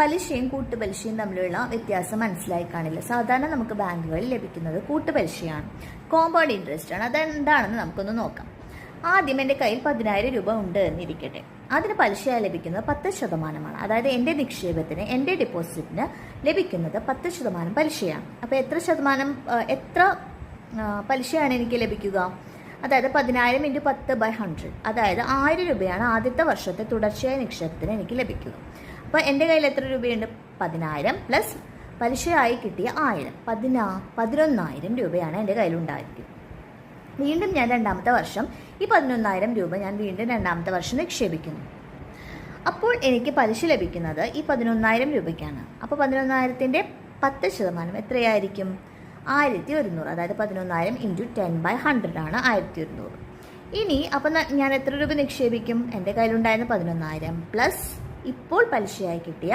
പലിശയും കൂട്ടുപലിശയും തമ്മിലുള്ള വ്യത്യാസം മനസ്സിലായി കാണില്ല. സാധാരണ നമുക്ക് ബാങ്കുകളിൽ ലഭിക്കുന്നത് കൂട്ടുപലിശയാണ്, കോമ്പൗണ്ട് ഇൻട്രസ്റ്റ് ആണ്. അതെന്താണെന്ന് നമുക്കൊന്ന് നോക്കാം. ആദ്യം എൻ്റെ കയ്യിൽ 10,000 രൂപ ഉണ്ട് എന്നിരിക്കട്ടെ. അതിന് പലിശയായി ലഭിക്കുന്നത് 10%. അതായത് എൻ്റെ നിക്ഷേപത്തിന്, എൻ്റെ ഡെപ്പോസിറ്റിന് ലഭിക്കുന്നത് 10% പലിശയാണ്. അപ്പോൾ എത്ര പലിശയാണ് എനിക്ക് ലഭിക്കുക? അതായത് 10,000 × 10/100, അതായത് 1000 രൂപയാണ് ആദ്യത്തെ വർഷത്തെ തുടർച്ചയായ നിക്ഷേപത്തിന് എനിക്ക് ലഭിക്കുക. അപ്പോൾ എൻ്റെ കയ്യിൽ എത്ര രൂപയുണ്ട്? 10,000 പ്ലസ് പലിശയായി കിട്ടിയ 1000, 11,000 രൂപയാണ് എൻ്റെ കയ്യിലുണ്ടായിരിക്കും. വീണ്ടും ഞാൻ രണ്ടാമത്തെ വർഷം ഈ 11,000 രൂപ ഞാൻ വീണ്ടും രണ്ടാമത്തെ വർഷം നിക്ഷേപിക്കുന്നു. അപ്പോൾ എനിക്ക് പലിശ ലഭിക്കുന്നത് ഈ 11,000 രൂപയ്ക്കാണ്. അപ്പോൾ 11,000ൻ്റെ 10% എത്രയായിരിക്കും? 1,100. അതായത് 11,000 × 10/100 ആണ് 1,100. ഇനി അപ്പം ഞാൻ എത്ര രൂപ നിക്ഷേപിക്കും? എൻ്റെ കയ്യിലുണ്ടായിരുന്ന 11,000 പ്ലസ് ഇപ്പോൾ പലിശയായി കിട്ടിയ